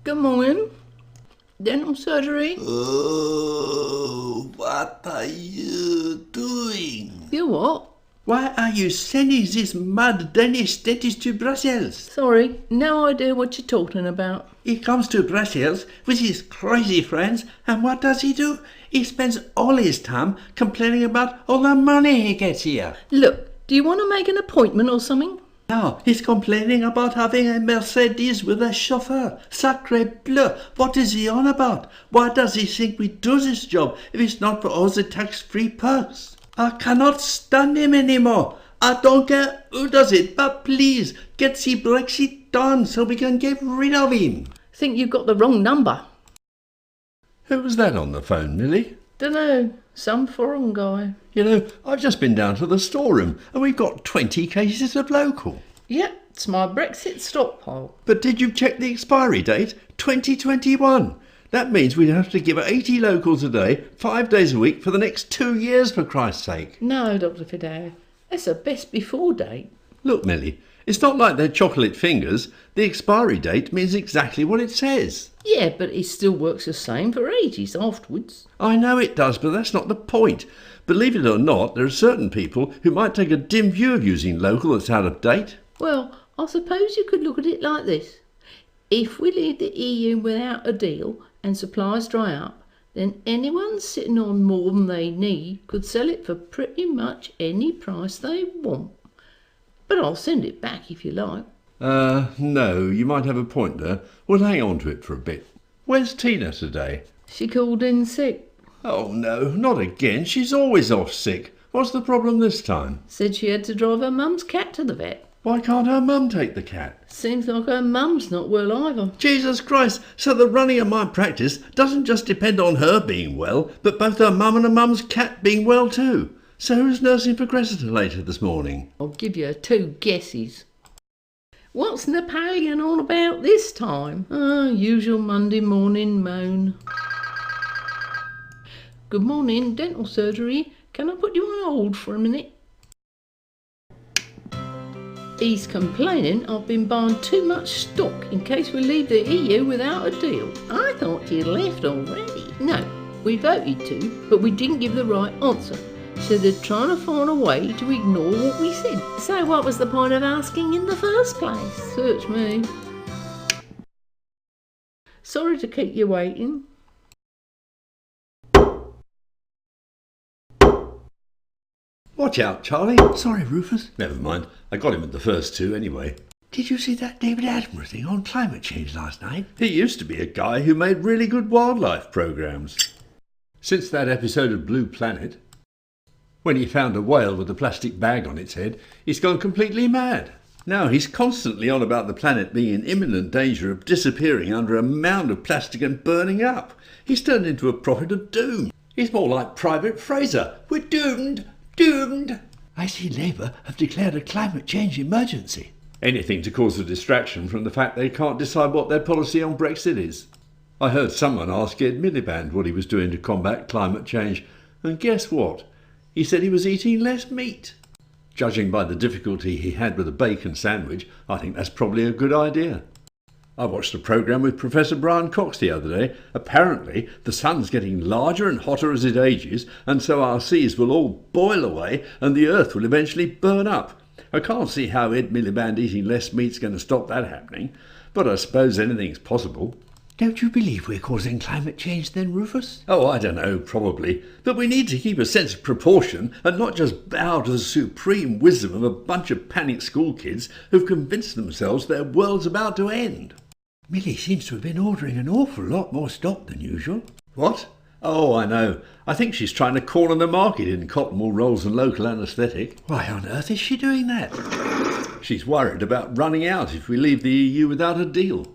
Good morning. Dental surgery? Oh, what are you doing? You what? Why are you sending this mad Danish dentist to Brussels? Sorry, no idea what you're talking about. He comes to Brussels with his crazy friends, and what does he do? He spends all his time complaining about all the money he gets here. Look, do you want to make an appointment or something? Now, he's complaining about having a Mercedes with a chauffeur. Sacre bleu, what is he on about? Why does he think we do this job if it's not for all the tax-free perks? I cannot stand him anymore. I don't care who does it, but please, get the Brexit done so we can get rid of him. Think you've got the wrong number. Who was that on the phone, Millie? Dunno, some foreign guy. You know, I've just been down to the storeroom and we've got 20 cases of local. Yep, it's my Brexit stockpile. But did you check the expiry date? 2021. That means we'd have to give 80 locals a day, 5 days a week for the next 2 years, for Christ's sake. No, Dr. Fidel, that's a best before date. Look, Millie, it's not like they're chocolate fingers. The expiry date means exactly what it says. Yeah, but it still works the same for ages afterwards. I know it does, but that's not the point. Believe it or not, there are certain people who might take a dim view of using local that's out of date. Well, I suppose you could look at it like this. If we leave the EU without a deal and supplies dry up, then anyone sitting on more than they need could sell it for pretty much any price they want. But I'll send it back if you like. No, you might have a point there. We'll hang on to it for a bit. Where's Tina today? She called in sick. Oh no, not again. She's always off sick. What's the problem this time? Said she had to drive her mum's cat to the vet. Why can't her mum take the cat? Seems like her mum's not well either. Jesus Christ, so the running of my practice doesn't just depend on her being well, but both her mum and her mum's cat being well too. So who's nursing for Cressida later this morning? I'll give you 2 guesses. What's Napoleon on about this time? Usual Monday morning moan. Good morning, dental surgery. Can I put you on hold for a minute? He's complaining I've been buying too much stock in case we leave the EU without a deal. I thought you'd left already. No, we voted to, but we didn't give the right answer. So they're trying to find a way to ignore what we said. So what was the point of asking in the first place? Search me. Sorry to keep you waiting. Watch out, Charlie. Sorry, Rufus. Never mind. I got him at the first 2 anyway. Did you see that David Attenborough thing on climate change last night? He used to be a guy who made really good wildlife programmes. Since that episode of Blue Planet, when he found a whale with a plastic bag on its head, he's gone completely mad. Now he's constantly on about the planet being in imminent danger of disappearing under a mound of plastic and burning up. He's turned into a prophet of doom. He's more like Private Fraser. We're doomed. Doomed. I see Labour have declared a climate change emergency. Anything to cause a distraction from the fact they can't decide what their policy on Brexit is. I heard someone ask Ed Miliband what he was doing to combat climate change, and guess what? He said he was eating less meat. Judging by the difficulty he had with a bacon sandwich, I think that's probably a good idea. I watched a programme with Professor Brian Cox the other day. Apparently, the sun's getting larger and hotter as it ages, and so our seas will all boil away and the earth will eventually burn up. I can't see how Ed Miliband eating less meat's going to stop that happening, but I suppose anything's possible. Don't you believe we're causing climate change then, Rufus? Oh, I don't know, probably. But we need to keep a sense of proportion and not just bow to the supreme wisdom of a bunch of panicked school kids who've convinced themselves their world's about to end. Millie seems to have been ordering an awful lot more stock than usual. What? Oh, I know. I think she's trying to corner the market in cotton wool rolls and local anaesthetic. Why on earth is she doing that? She's worried about running out if we leave the EU without a deal.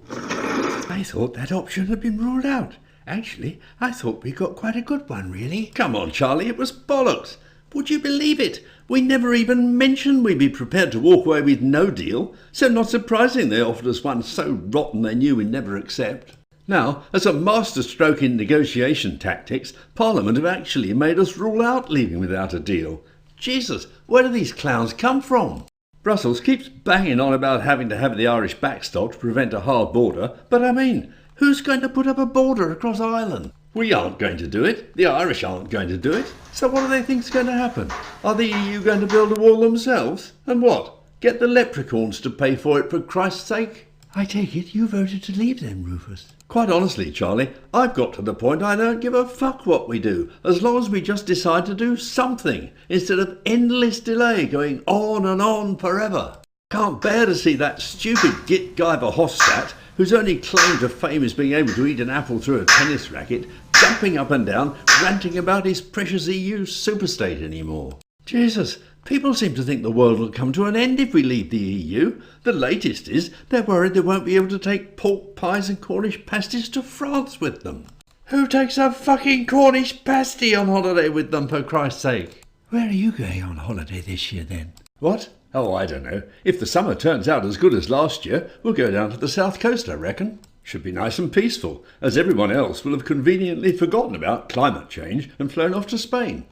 I thought that option had been ruled out. Actually, I thought we got quite a good one, really. Come on, Charlie, it was bollocks. Would you believe it? We never even mentioned we'd be prepared to walk away with no deal, so not surprising they offered us one so rotten they knew we'd never accept. Now, as a masterstroke in negotiation tactics, Parliament have actually made us rule out leaving without a deal. Jesus, where do these clowns come from? Brussels keeps banging on about having to have the Irish backstop to prevent a hard border, but I mean, Who's going to put up a border across Ireland? We aren't going to do it. The Irish aren't going to do it. So what do they think's going to happen? Are the EU going to build a wall themselves? And what? Get the leprechauns to pay for it, for Christ's sake? I take it you voted to leave then, Rufus. Quite honestly, Charlie, I've got to the point I don't give a fuck what we do, as long as we just decide to do something, instead of endless delay going on and on forever. Can't bear to see that stupid git guy Verhofstadt, whose only claim to fame is being able to eat an apple through a tennis racket, jumping up and down, ranting about his precious EU superstate anymore. Jesus, people seem to think the world will come to an end if we leave the EU. The latest is they're worried they won't be able to take pork pies and Cornish pasties to France with them. Who takes a fucking Cornish pasty on holiday with them, for Christ's sake? Where are you going on holiday this year then? What? Oh, I don't know. If the summer turns out as good as last year, we'll go down to the south coast, I reckon. Should be nice and peaceful, as everyone else will have conveniently forgotten about climate change and flown off to Spain.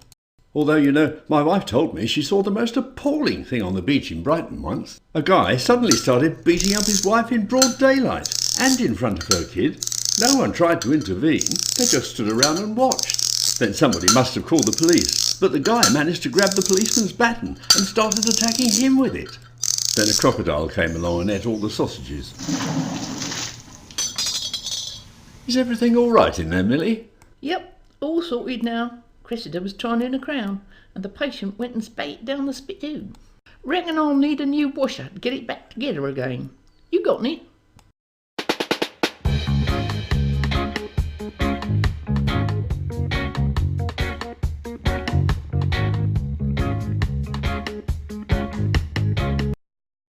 Although, you know, my wife told me she saw the most appalling thing on the beach in Brighton once. A guy suddenly started beating up his wife in broad daylight and in front of her kid. No one tried to intervene, they just stood around and watched. Then somebody must have called the police, but the guy managed to grab the policeman's baton and started attacking him with it. Then a crocodile came along and ate all the sausages. Is everything all right in there, Millie? Yep, all sorted now. Cressida was trying in a crown, and the patient went and spat it down the spittoon. Reckon I'll need a new washer to get it back together again. You got any?